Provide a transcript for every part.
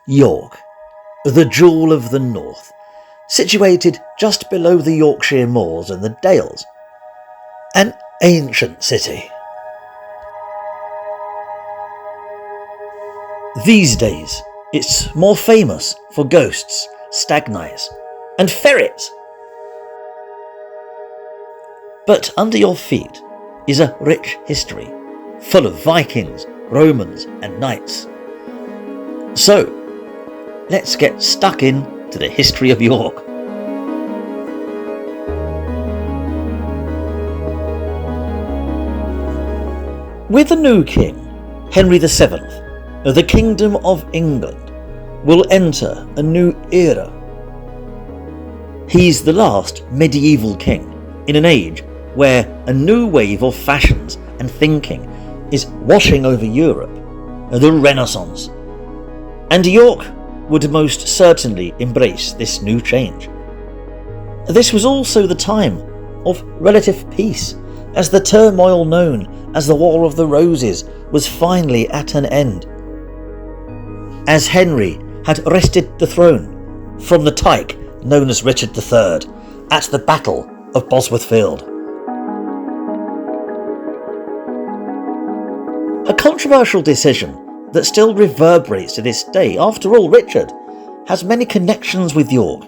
York, the jewel of the north, situated just below the Yorkshire moors and the dales. An ancient city. These days, it's more famous for ghosts, stag nights, and ferrets. But under your feet is a rich history, full of Vikings, Romans, and knights. So, let's get stuck into the history of York. With the new king, Henry VII, the Kingdom of England will enter a new era. He's the last medieval king in an age where a new wave of fashions and thinking is washing over Europe, the Renaissance. And York would most certainly embrace this new change. This was also the time of relative peace, as the turmoil known as the War of the Roses was finally at an end. As Henry had wrested the throne from the tyke known as Richard III at the Battle of Bosworth Field. A controversial decision that still reverberates to this day. After all, Richard has many connections with York,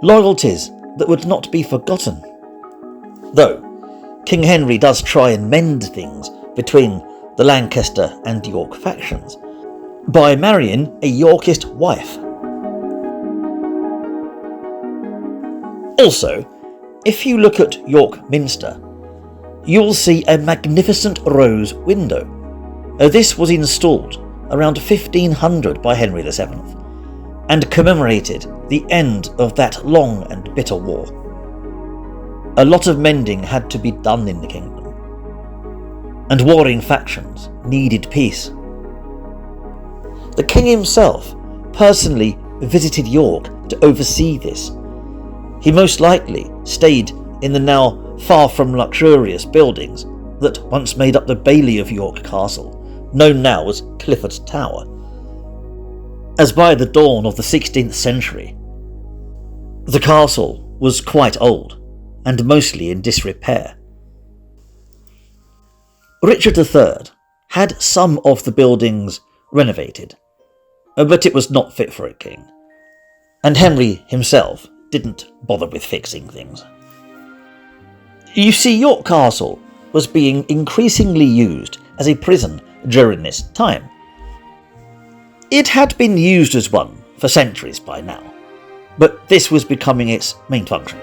loyalties that would not be forgotten. Though King Henry does try and mend things between the Lancaster and York factions by marrying a Yorkist wife. Also, if you look at York Minster, you'll see a magnificent rose window. This was installed around 1500 by Henry VII and commemorated the end of that long and bitter war. A lot of mending had to be done in the kingdom, and warring factions needed peace. The king himself personally visited York to oversee this. He most likely stayed in the now far from luxurious buildings that once made up the Bailey of York Castle, known now as Clifford's Tower, as by the dawn of the 16th century, the castle was quite old and mostly in disrepair. Richard III had some of the buildings renovated, but it was not fit for a king, and Henry himself didn't bother with fixing things. You see, York Castle was being increasingly used as a prison during this time. It had been used as one for centuries by now, but this was becoming its main function.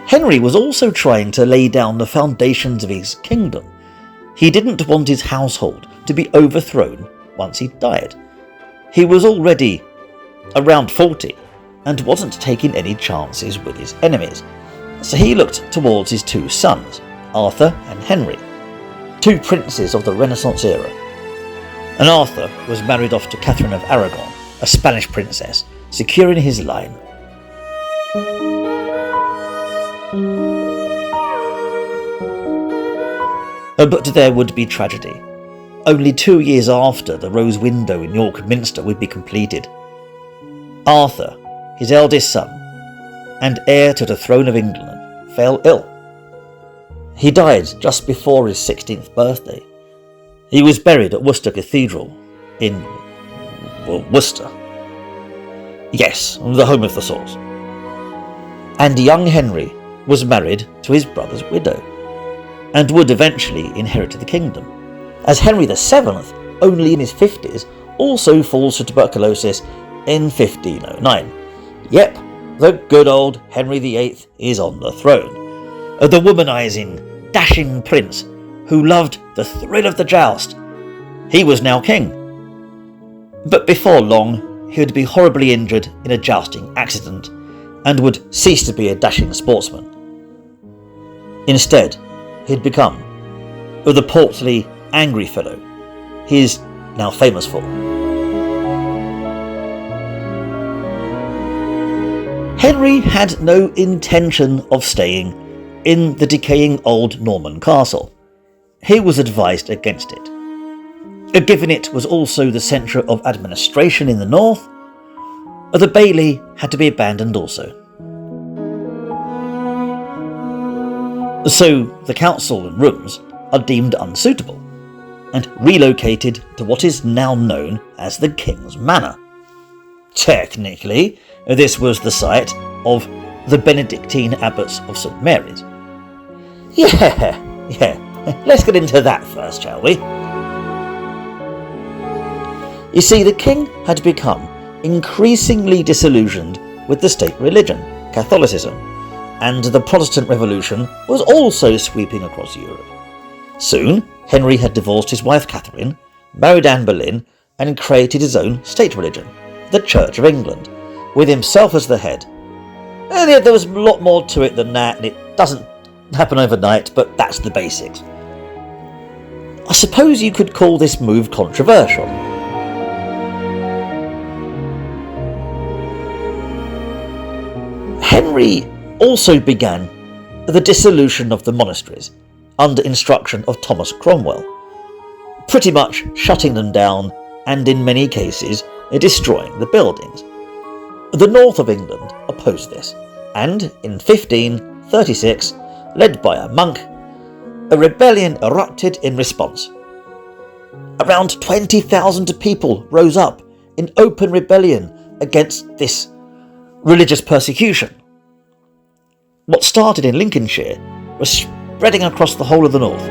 Henry was also trying to lay down the foundations of his kingdom. He didn't want his household to be overthrown once he died. He was already around 40 and wasn't taking any chances with his enemies, so he looked towards his two sons, Arthur and Henry, two princes of the Renaissance era. And Arthur was married off to Catherine of Aragon, a Spanish princess, securing his line. But there would be tragedy. Only 2 years after the rose window in York Minster would be completed, Arthur, his eldest son, and heir to the throne of England, fell ill. He died just before his 16th birthday. He was buried at Worcester Cathedral in, Worcester. Yes, the home of the swords. And young Henry was married to his brother's widow, and would eventually inherit the kingdom, as Henry VII, only in his 50s, also falls to tuberculosis in 1509. Yep, the good old Henry VIII is on the throne, the womanizing, dashing prince who loved the thrill of the joust. He was now king. But before long, he would be horribly injured in a jousting accident and would cease to be a dashing sportsman. Instead, he'd become the portly, angry fellow he is now famous for. Henry had no intention of staying in the decaying old Norman castle. he was advised against it. Given it was also the centre of administration in the north, the bailey had to be abandoned also. So the council and rooms are deemed unsuitable and relocated to what is now known as the King's Manor. Technically, this was the site of the Benedictine abbots of St Mary's. Yeah, let's get into that first, shall we? You see, the king had become increasingly disillusioned with the state religion, Catholicism, and the Protestant Revolution was also sweeping across Europe. Soon, Henry had divorced his wife Catherine, married Anne Boleyn, and created his own state religion, the Church of England, with himself as the head. And there was a lot more to it than that, and it doesn't happen overnight, but that's the basics. I suppose you could call this move controversial. Henry also began the dissolution of the monasteries under instruction of Thomas Cromwell, pretty much shutting them down and in many cases destroying the buildings. The north of England opposed this, and in 1536, led by a monk, a rebellion erupted in response. Around 20,000 people rose up in open rebellion against this religious persecution. What started in Lincolnshire was spreading across the whole of the north.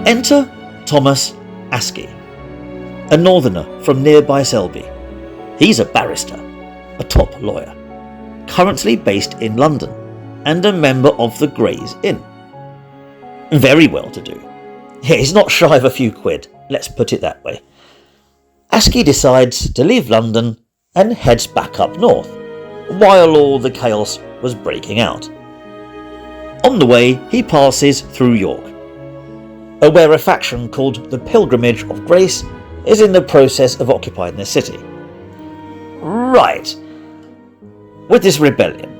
Enter Thomas Askey, a northerner from nearby Selby. He's a barrister, a top lawyer, currently based in London, and a member of the Gray's Inn. Very well to do. He's not shy of a few quid, let's put it that way. Askey decides to leave London and heads back up north, while all the chaos was breaking out. On the way, he passes through York, where a faction called the Pilgrimage of Grace is in the process of occupying the city. Right, with this rebellion.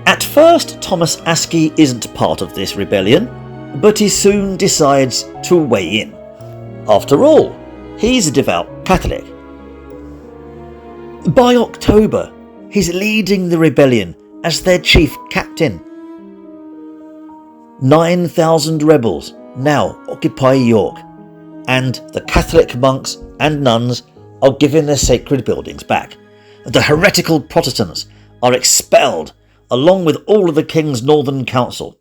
At first, Thomas Askey isn't part of this rebellion, but he soon decides to weigh in. After all, he's a devout Catholic. By October, he's leading the rebellion as their chief captain. 9,000 rebels now occupy York, and the Catholic monks and nuns are given their sacred buildings back. The heretical Protestants are expelled, along with all of the king's northern council.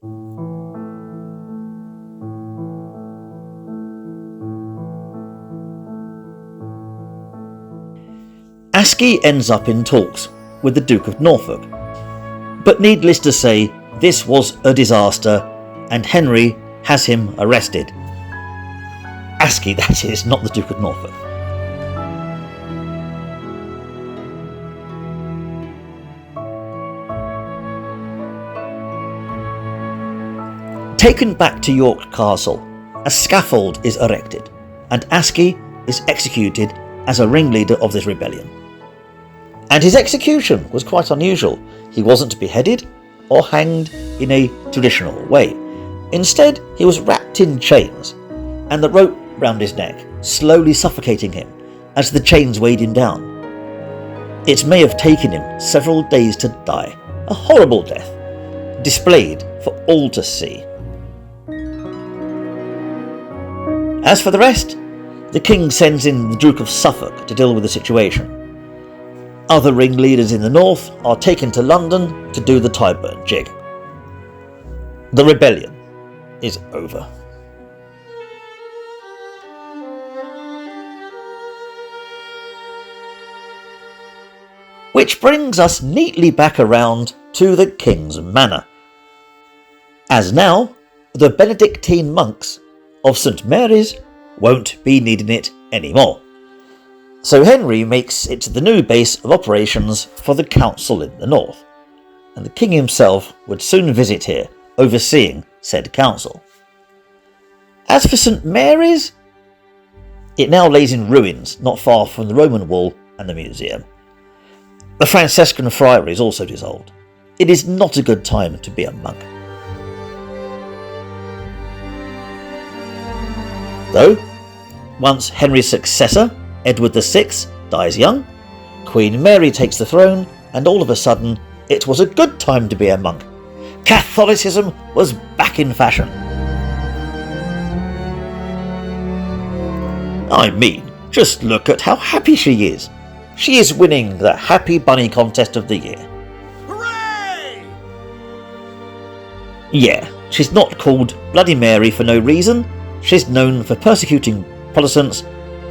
Askey ends up in talks with the Duke of Norfolk, but needless to say, this was a disaster, and Henry has him arrested. Askey, that is, not the Duke of Norfolk. Taken back to York Castle, a scaffold is erected, and Askey is executed as a ringleader of this rebellion. And his execution was quite unusual. He wasn't beheaded or hanged in a traditional way. Instead, he was wrapped in chains, and the rope round his neck, slowly suffocating him as the chains weighed him down. It may have taken him several days to die, a horrible death, displayed for all to see. As for the rest, the king sends in the Duke of Suffolk to deal with the situation. Other ringleaders in the north are taken to London to do the Tyburn jig. The rebellion is over. Which brings us neatly back around to the King's Manor, as now the Benedictine monks of St Mary's won't be needing it anymore. So Henry makes it the new base of operations for the council in the north, and the king himself would soon visit here, overseeing said council. As for St Mary's, it now lays in ruins not far from the Roman wall and the museum. The Franciscan friary is also dissolved, It is not a good time to be a monk. Though, once Henry's successor, Edward VI, dies young, Queen Mary takes the throne, and all of a sudden, it was a good time to be a monk. Catholicism was back in fashion. I mean, just look at how happy she is. She is winning the Happy Bunny Contest of the Year. Hooray! Yeah, she's not called Bloody Mary for no reason. She's known for persecuting Protestants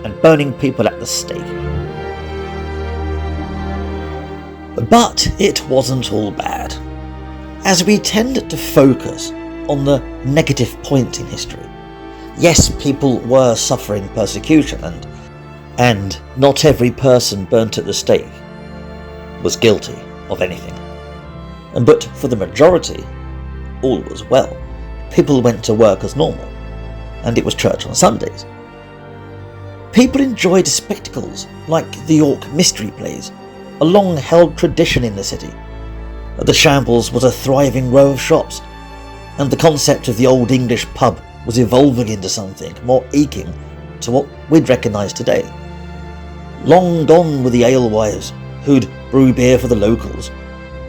and burning people at the stake. But it wasn't all bad, as we tend to focus on the negative point in history. Yes, people were suffering persecution, and not every person burnt at the stake was guilty of anything. But for the majority, all was well. People went to work as normal, and it was church on Sundays. People enjoyed spectacles like the York Mystery Plays, a long-held tradition in the city. The Shambles was a thriving row of shops, and the concept of the Old English pub was evolving into something more akin to what we'd recognise today. Long gone were the alewives who'd brew beer for the locals.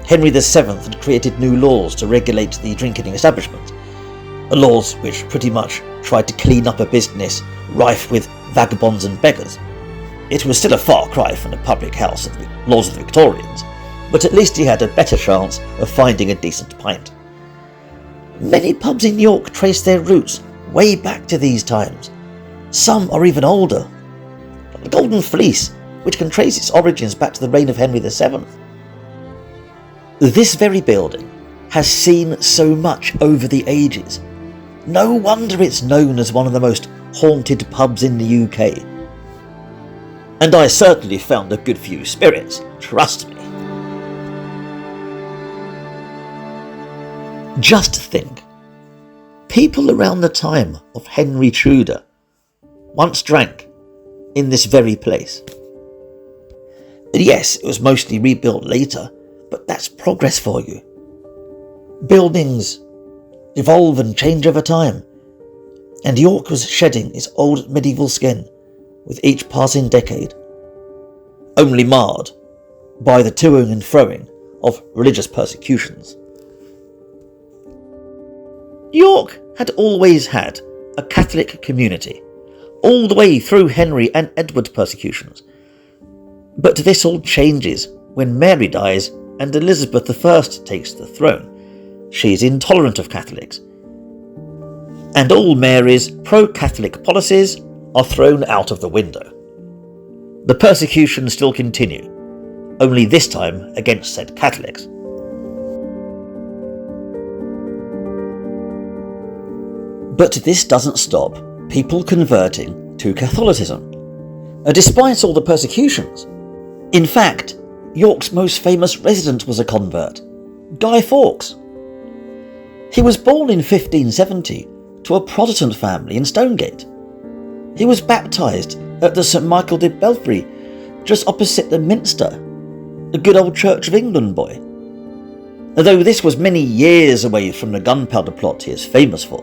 Henry VII had created new laws to regulate the drinking establishment, laws which pretty much tried to clean up a business rife with vagabonds and beggars. It was still a far cry from the public house and the laws of the Victorians, but at least he had a better chance of finding a decent pint. Many pubs in York trace their roots way back to these times. Some are even older. The Golden Fleece, which can trace its origins back to the reign of Henry VII. This very building has seen so much over the ages. No wonder it's known as one of the most haunted pubs in the UK. And I certainly found a good few spirits, trust me. Just think, people around the time of Henry Tudor once drank in this very place. Yes, it was mostly rebuilt later, but that's progress for you. Buildings evolve and change over time, and York was shedding its old medieval skin with each passing decade, only marred by the toing and froing of religious persecutions. York had always had a Catholic community, all the way through Henry and Edward persecutions. But this all changes when Mary dies and Elizabeth I takes the throne. She is intolerant of Catholics, and all Mary's pro-Catholic policies are thrown out of the window. The persecutions still continue, only this time against said Catholics. But this doesn't stop people converting to Catholicism, despite all the persecutions. In fact, York's most famous resident was a convert, Guy Fawkes. He was born in 1570 to a Protestant family in Stonegate. He was baptised at the St Michael de Belfry, just opposite the Minster, a good old Church of England boy. Although this was many years away from the gunpowder plot he is famous for,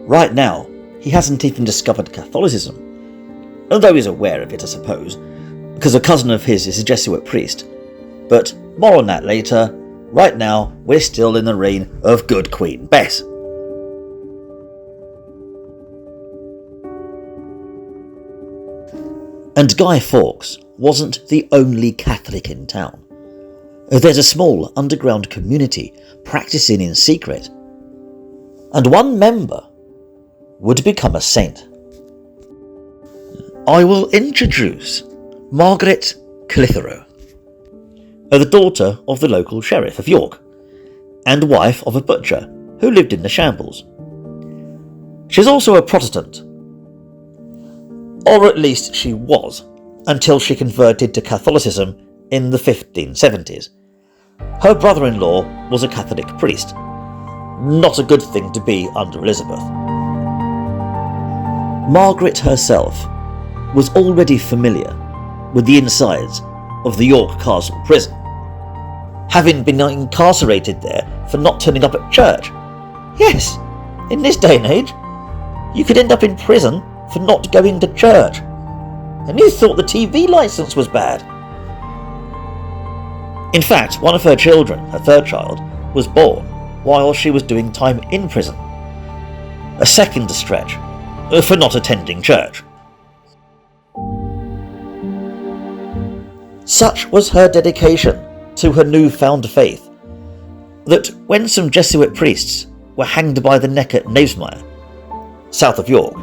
right now he hasn't even discovered Catholicism, although he's aware of it, I suppose, because a cousin of his is a Jesuit priest. But more on that later. Right now, we're still in the reign of good Queen Bess. And Guy Fawkes wasn't the only Catholic in town. There's a small underground community practicing in secret, and one member would become a saint. I will introduce Margaret Clitheroe, the daughter of the local sheriff of York, and wife of a butcher who lived in the Shambles. She's also a Protestant, or at least she was, until she converted to Catholicism in the 1570s. Her brother-in-law was a Catholic priest. Not a good thing to be under Elizabeth. Margaret herself was already familiar with the insides of the York Castle prison. having been incarcerated there for not turning up at church. Yes, in this day and age, you could end up in prison for not going to church. And you thought the TV licence was bad. In fact, one of her children, her third child, was born while she was doing time in prison. A second stretch for not attending church. Such was her dedication to her newfound faith that when some Jesuit priests were hanged by the neck at Knavesmire, south of York,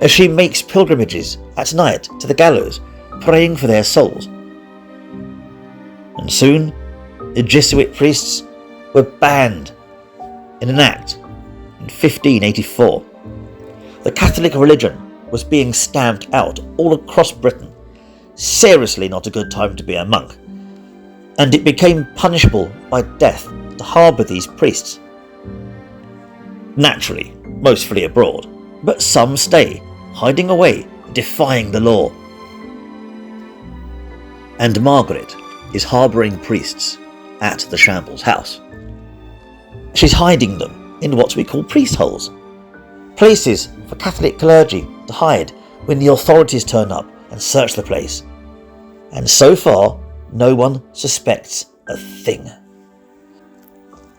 she makes pilgrimages at night to the gallows, praying for their souls. And soon, the Jesuit priests were banned in an act in 1584. The Catholic religion was being stamped out all across Britain. Seriously not a good time to be a monk. And it became punishable by death to harbour these priests. Naturally, most flee abroad, but some stay, hiding away, defying the law. And Margaret is harbouring priests at the Shambles house. She's hiding them in what we call priest holes, places for Catholic clergy to hide when the authorities turn up and search the place. And so far, no one suspects a thing.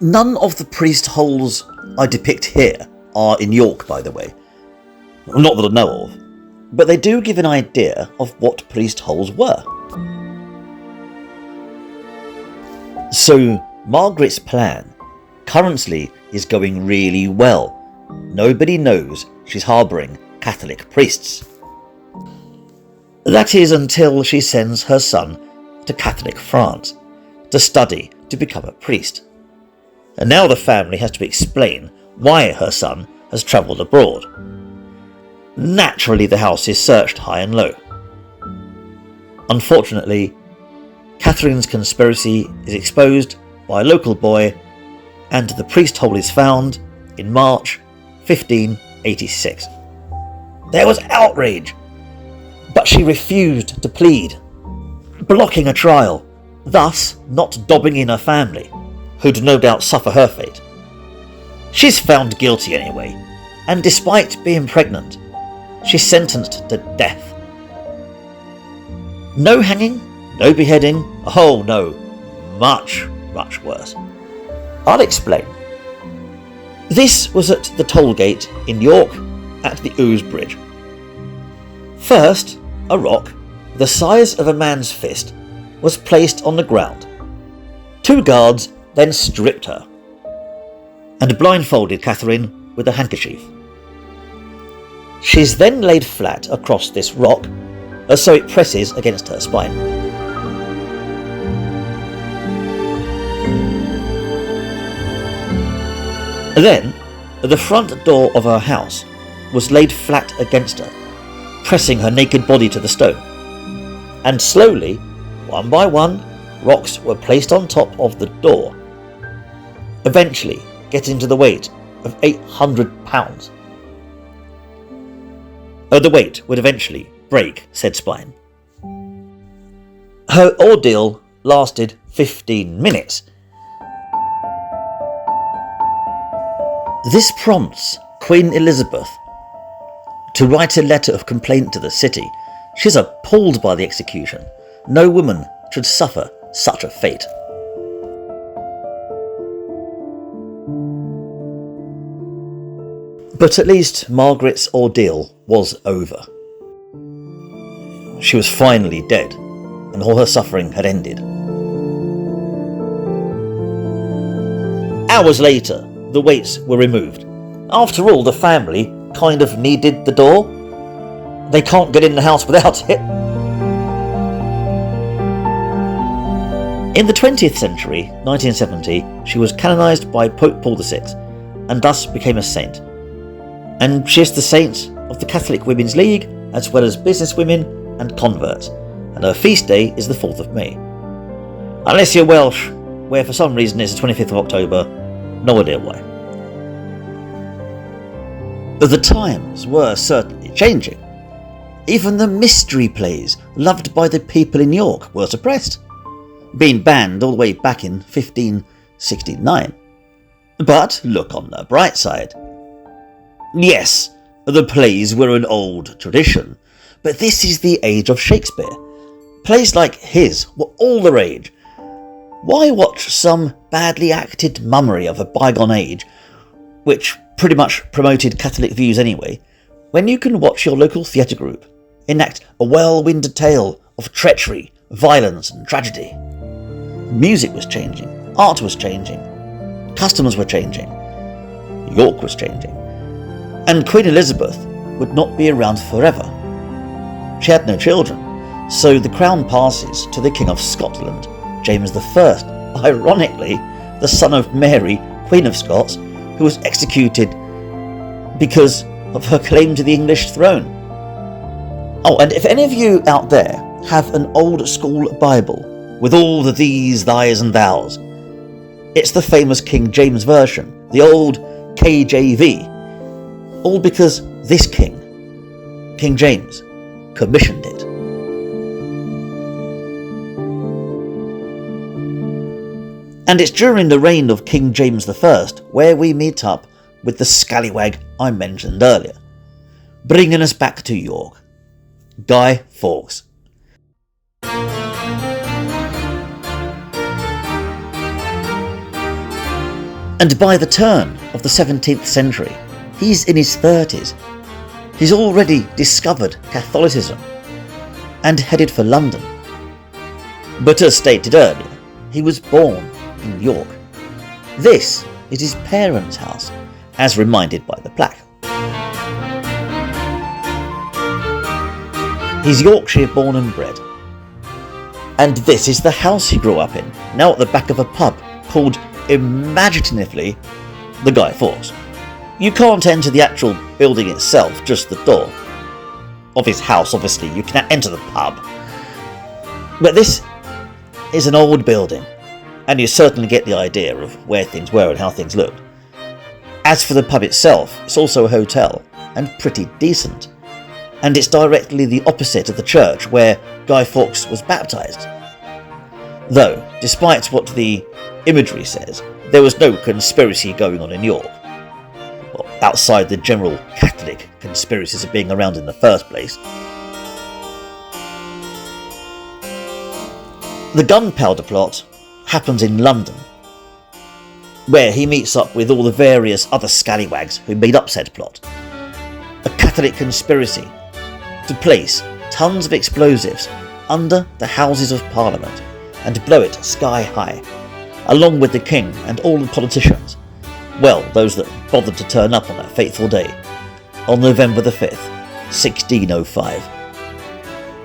None of the priest holes I depict here are in York, by the way. Not that I know of, but they do give an idea of what priest holes were. So, Margaret's plan currently is going really well. Nobody knows she's harbouring Catholic priests. That is until she sends her son to Catholic France to study to become a priest. And now the family has to explain why her son has travelled abroad. Naturally, the house is searched high and low. Unfortunately, Catherine's conspiracy is exposed by a local boy, and the priest hole is found in March 1586. There was outrage, but she refused to plead, blocking a trial, thus not dobbing in her family, who'd no doubt suffer her fate. She's found guilty anyway, and despite being pregnant, she's sentenced to death. No hanging, no beheading, oh no, much, much worse. I'll explain. This was at the toll gate in York at the Ouse Bridge. First, a rock, the size of a man's fist, was placed on the ground. Two guards then stripped her and blindfolded Catherine with a handkerchief. She's then laid flat across this rock, so it presses against her spine. Then, the front door of her house was laid flat against her, pressing her naked body to the stone. And slowly, one by one, rocks were placed on top of the door, eventually getting to the weight of 800 pounds. The weight would eventually break said spine. Her ordeal lasted 15 minutes. This prompts Queen Elizabeth to write a letter of complaint to the city. She's appalled by the execution. No woman should suffer such a fate. But at least Margaret's ordeal was over. She was finally dead, and all her suffering had ended. Hours later, the weights were removed. After all, the family kind of needed the door. They can't get in the house without it. In the 20th century, 1970, she was canonised by Pope Paul VI, and thus became a saint. And she is the saint of the Catholic Women's League, as well as businesswomen and converts, and her feast day is the 4th of May. Unless you're Welsh, where for some reason it's the 25th of October, no idea why. The times were certainly changing. Even the mystery plays loved by the people in York were suppressed. being banned all the way back in 1569. But look on the bright side. Yes, the plays were an old tradition, but this is the age of Shakespeare. Plays like his were all the rage. Why watch some badly acted mummery of a bygone age, which pretty much promoted Catholic views anyway, when you can watch your local theatre group enact a well-winded tale of treachery, violence and tragedy? Music was changing, art was changing, customs were changing, York was changing, and Queen Elizabeth would not be around forever. She had no children, so the crown passes to the King of Scotland, James I, ironically the son of Mary, Queen of Scots, who was executed because of her claim to the English throne. Oh, and if any of you out there have an old school Bible with all the these, thys and thous, it's the famous King James version, the old KJV, all because this king, King James, commissioned it. And it's during the reign of King James I where we meet up with the scallywag I mentioned earlier, bringing us back to York, Guy Fawkes. And by the turn of the 17th century, he's in his 30s. He's already discovered Catholicism and headed for London. But as stated earlier, he was born in York. This is his parents' house, as reminded by the plaque. He's Yorkshire born and bred. And this is the house he grew up in, now at the back of a pub called, imaginatively, the Guy Fawkes. You can't enter the actual building itself, just the door of his house. Obviously, you cannot enter the pub. But this is an old building, and you certainly get the idea of where things were and how things looked. As for the pub itself, it's also a hotel, and pretty decent. And it's directly the opposite of the church where Guy Fawkes was baptised. Though, despite what the imagery says, there was no conspiracy going on in York. Well, outside the general Catholic conspiracies of being around in the first place. The gunpowder plot happens in London, where he meets up with all the various other scallywags who made up said plot. A Catholic conspiracy to place tons of explosives under the Houses of Parliament and blow it sky high, along with the King and all the politicians, well, those that bothered to turn up on that fateful day, on November the 5th, 1605.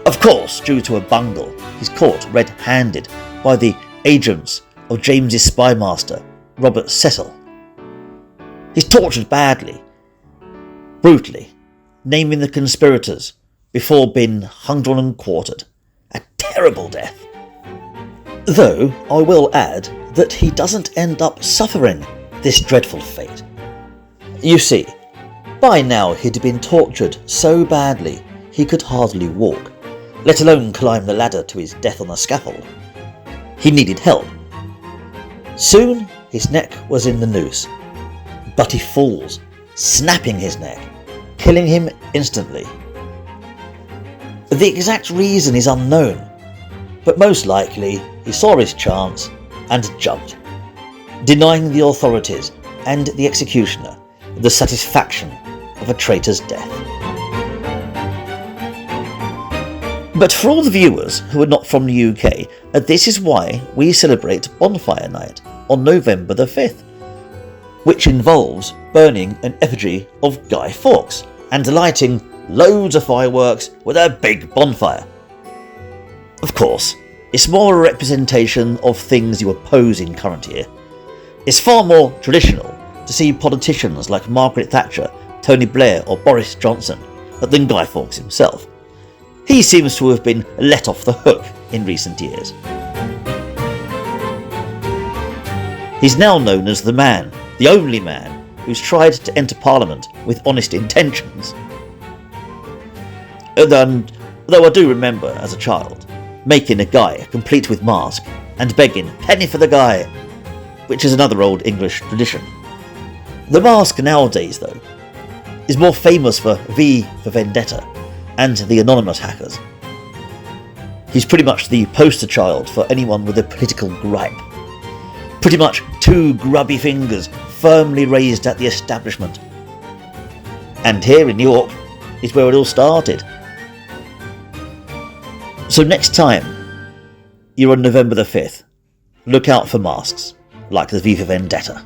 Of course, due to a bungle, he's caught red-handed by the agents of James's spymaster, Robert Cecil. He's tortured badly, brutally, naming the conspirators before being hung, drawn and quartered. A terrible death. Though I will add that he doesn't end up suffering this dreadful fate. You see, by now he'd been tortured so badly he could hardly walk, let alone climb the ladder to his death on the scaffold. He needed help. Soon his neck was in the noose, but he falls, snapping his neck, killing him instantly. The exact reason is unknown, but most likely he saw his chance and jumped, denying the authorities and the executioner the satisfaction of a traitor's death. But for all the viewers who are not from the UK, this is why we celebrate Bonfire Night on November the 5th, which involves burning an effigy of Guy Fawkes and lighting loads of fireworks with a big bonfire. Of course, it's more a representation of things you oppose in current year. It's far more traditional to see politicians like Margaret Thatcher, Tony Blair or Boris Johnson than Guy Fawkes himself. He seems to have been let off the hook in recent years. He's now known as the man, the only man, who's tried to enter Parliament with honest intentions. And though I do remember, as a child, making a guy, complete with mask, and begging "penny for the guy," which is another old English tradition. The mask nowadays, though, is more famous for V for Vendetta and the anonymous hackers. He's pretty much the poster child for anyone with a political gripe. Pretty much two grubby fingers firmly raised at the establishment. And here in York is where it all started. So next time you're on November the 5th, look out for masks like the V for Vendetta,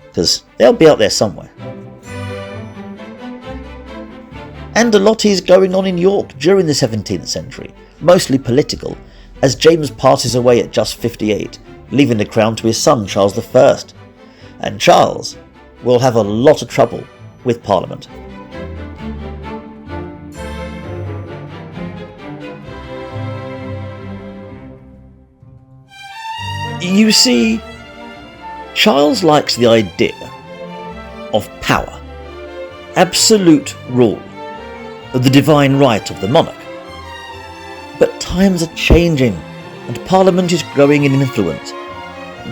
because they'll be out there somewhere. And a lot is going on in York during the 17th century, mostly political, as James passes away at just 58, leaving the crown to his son Charles I. And Charles will have a lot of trouble with Parliament. You see, Charles likes the idea of power, absolute rule, the divine right of the monarch. But times are changing, and Parliament is growing in influence.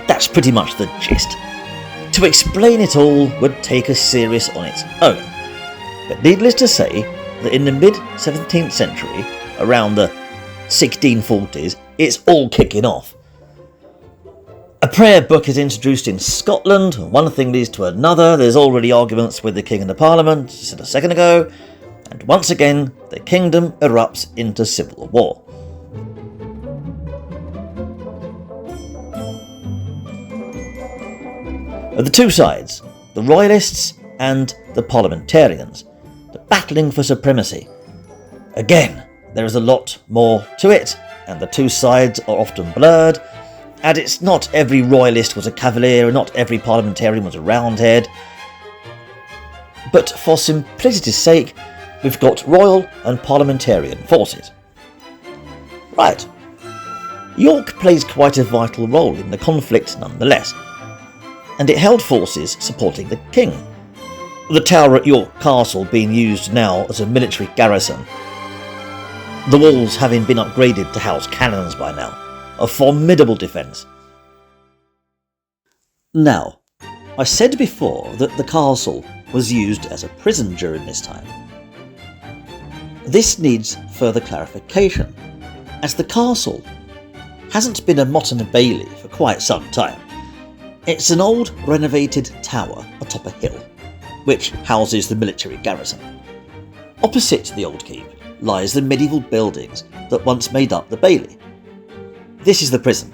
That's pretty much the gist. To explain it all would take a series on its own. But needless to say that in the mid-17th century, around the 1640s, it's all kicking off. A prayer book is introduced in Scotland, one thing leads to another, there's already arguments with the King and the Parliament, as I said a second ago, and once again, the kingdom erupts into civil war. The two sides, the Royalists and the Parliamentarians, are battling for supremacy. Again, there is a lot more to it, and the two sides are often blurred, and it's not every Royalist was a Cavalier, and not every Parliamentarian was a Roundhead. But for simplicity's sake, we've got Royal and Parliamentarian forces. Right. York plays quite a vital role in the conflict nonetheless, and it held forces supporting the king. The tower at York Castle being used now as a military garrison. The walls having been upgraded to house cannons by now. A formidable defence. Now, I said before that the castle was used as a prison during this time. This needs further clarification, as the castle hasn't been a motte and a bailey for quite some time. It's an old renovated tower atop a hill, which houses the military garrison. Opposite the old keep lies the medieval buildings that once made up the bailey. This is the prison,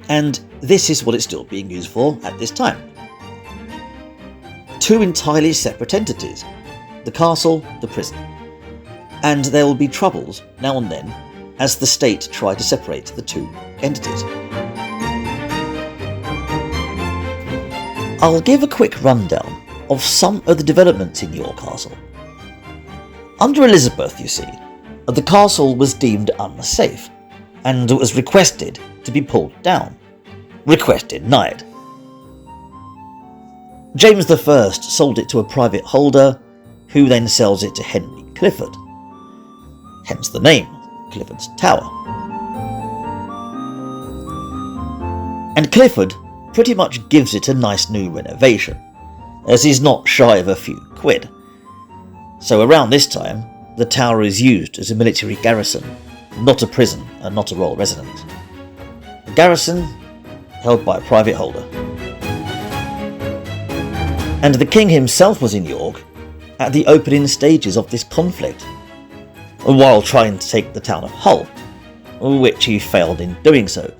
and this is what it's still being used for at this time. Two entirely separate entities, the castle, the prison. And there will be troubles now and then as the state try to separate the two entities. I'll give a quick rundown of some of the developments in York Castle. Under Elizabeth, you see, the castle was deemed unsafe, and was requested to be pulled down. Request denied. James I sold it to a private holder, who then sells it to Henry Clifford. Hence the name, Clifford's Tower. And Clifford pretty much gives it a nice new renovation, as he's not shy of a few quid. So around this time, the tower is used as a military garrison, not a prison and not a royal residence. The garrison held by a private holder. And the king himself was in York at the opening stages of this conflict, while trying to take the town of Hull, which he failed in doing so.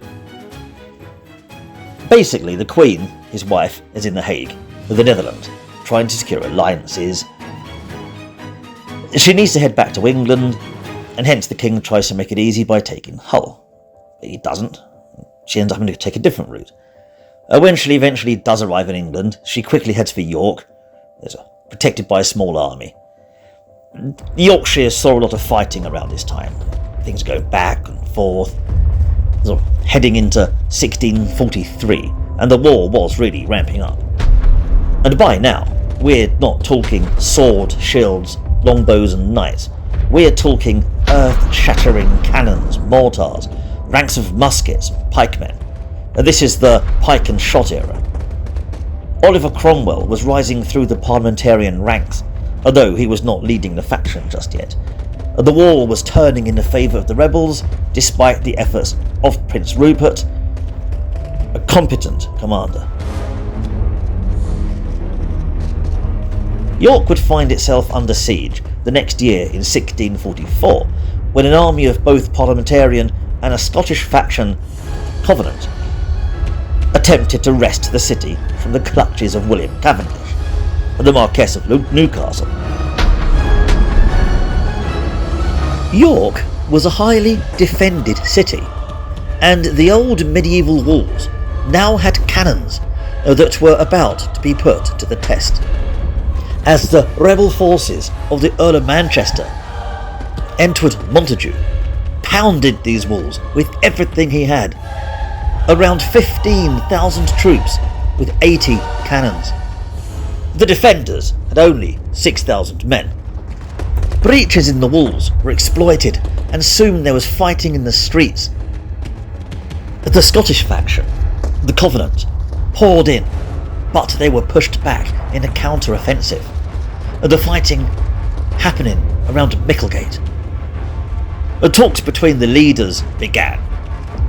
Basically, the Queen, his wife, is in The Hague, with the Netherlands, trying to secure alliances. She needs to head back to England, and hence the king tries to make it easy by taking Hull. But he doesn't. She ends up having to take a different route. When she eventually does arrive in England, she quickly heads for York, protected by a small army. Yorkshire saw a lot of fighting around this time. Things go back and forth, heading into 1643, and the war was really ramping up. And by now, we're not talking sword, shields, longbows and knights. We're talking earth-shattering cannons, mortars, ranks of muskets and pikemen. This is the pike and shot era. Oliver Cromwell was rising through the parliamentarian ranks, although he was not leading the faction just yet. The war was turning in the favour of the rebels, despite the efforts of Prince Rupert, a competent commander. York would find itself under siege the next year in 1644, when an army of both parliamentarian and a Scottish faction, Covenant, attempted to wrest the city from the clutches of William Cavendish, the Marquess of Newcastle. York was a highly defended city, and the old medieval walls now had cannons that were about to be put to the test. As the rebel forces of the Earl of Manchester, Entward Montagu, pounded these walls with everything he had, around 15,000 troops with 80 cannons. The defenders had only 6,000 men. Breaches in the walls were exploited, and soon there was fighting in the streets. The Scottish faction, the Covenant, poured in, but they were pushed back in a counter-offensive, the fighting happening around Micklegate. The talks between the leaders began,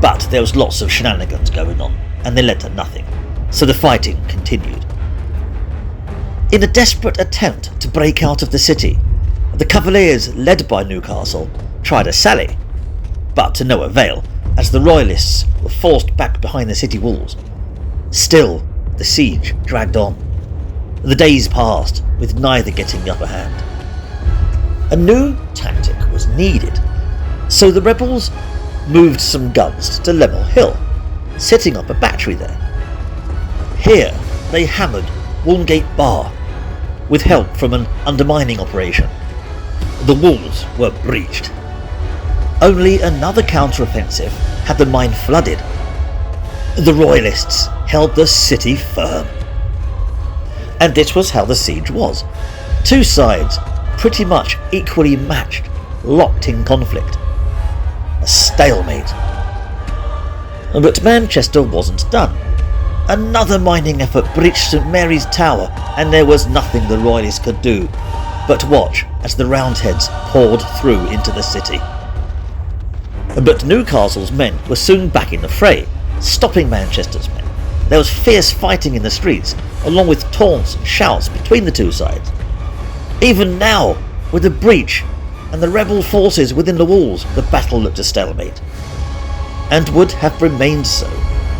but there was lots of shenanigans going on, and they led to nothing, so the fighting continued. In a desperate attempt to break out of the city, the Cavaliers, led by Newcastle, tried a sally, but to no avail, as the Royalists were forced back behind the city walls. Still, the siege dragged on. The days passed, with neither getting the upper hand. A new tactic was needed, so the rebels moved some guns to Lemel Hill, setting up a battery there. Here they hammered Walngate Bar, with help from an undermining operation. The walls were breached. Only another counter-offensive had the mine flooded. The Royalists held the city firm. And this was how the siege was. Two sides, pretty much equally matched, locked in conflict. A stalemate. But Manchester wasn't done. Another mining effort breached St Mary's Tower, and there was nothing the Royalists could do but watch as the Roundheads poured through into the city. But Newcastle's men were soon back in the fray, stopping Manchester's men. There was fierce fighting in the streets, along with taunts and shouts between the two sides. Even now, with the breach and the rebel forces within the walls, the battle looked a stalemate, and would have remained so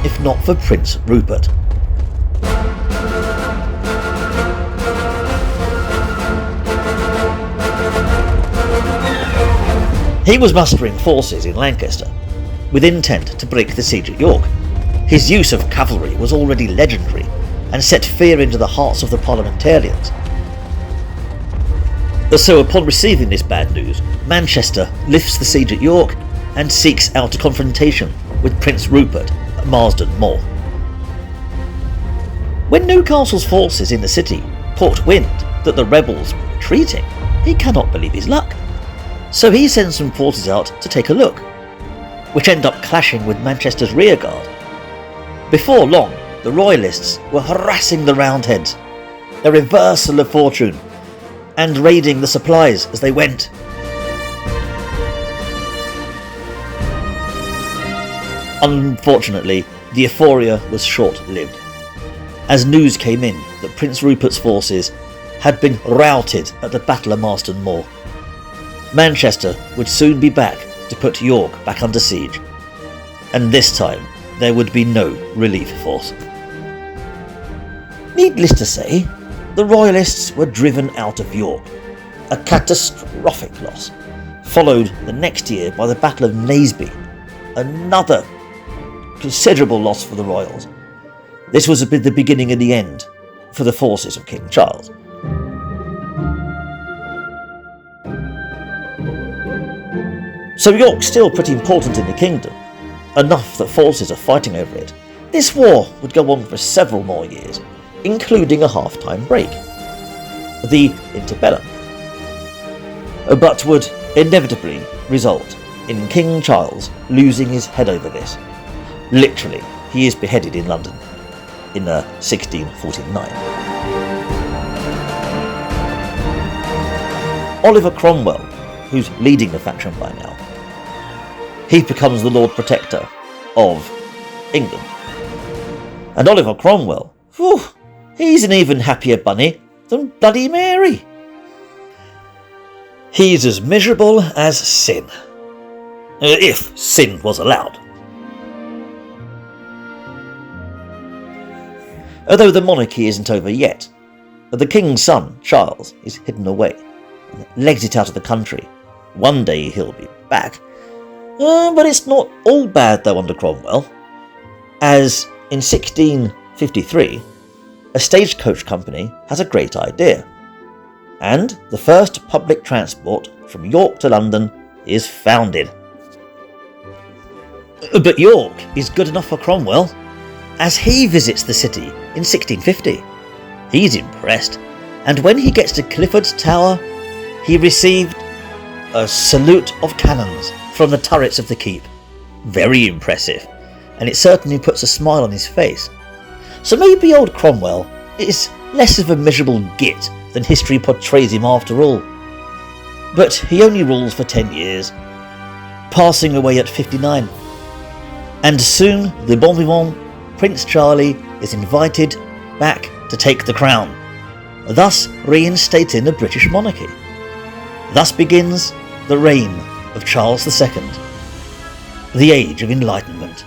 if not for Prince Rupert. He was mustering forces in Lancaster, with intent to break the siege at York. His use of cavalry was already legendary, and set fear into the hearts of the parliamentarians. So upon receiving this bad news, Manchester lifts the siege at York and seeks out a confrontation with Prince Rupert at Marsden Moor. When Newcastle's forces in the city caught wind that the rebels were retreating, he cannot believe his luck. So he sends some forces out to take a look, which end up clashing with Manchester's rearguard. Before long, the Royalists were harassing the Roundheads, a reversal of fortune, and raiding the supplies as they went. Unfortunately, the euphoria was short-lived, as news came in that Prince Rupert's forces had been routed at the Battle of Marsden Moor. Manchester would soon be back to put York back under siege, and this time there would be no relief force. Needless to say, the Royalists were driven out of York, a catastrophic loss, followed the next year by the Battle of Naseby, another considerable loss for the Royals. This was the beginning of the end for the forces of King Charles. So York's still pretty important in the kingdom, enough that forces are fighting over it. This war would go on for several more years, including a half-time break, the interbellum, but would inevitably result in King Charles losing his head over this. Literally, he is beheaded in London in 1649. Oliver Cromwell, who's leading the faction by now, he becomes the Lord Protector of England. And Oliver Cromwell, whew, he's an even happier bunny than Bloody Mary. He's as miserable as sin. If sin was allowed. Although the monarchy isn't over yet, the king's son, Charles, is hidden away and legs it out of the country. One day he'll be back. But it's not all bad though under Cromwell, as in 1653, a stagecoach company has a great idea, and the first public transport from York to London is founded. But York is good enough for Cromwell, as he visits the city in 1650. He's impressed, and when he gets to Clifford's Tower, he received a salute of cannons from the turrets of the keep. Very impressive, and it certainly puts a smile on his face. So maybe old Cromwell is less of a miserable git than history portrays him after all. But he only rules for 10 years, passing away at 59. And soon the bon vivant Prince Charlie is invited back to take the crown, thus reinstating the British monarchy. Thus begins the reign of Charles II, the Age of Enlightenment.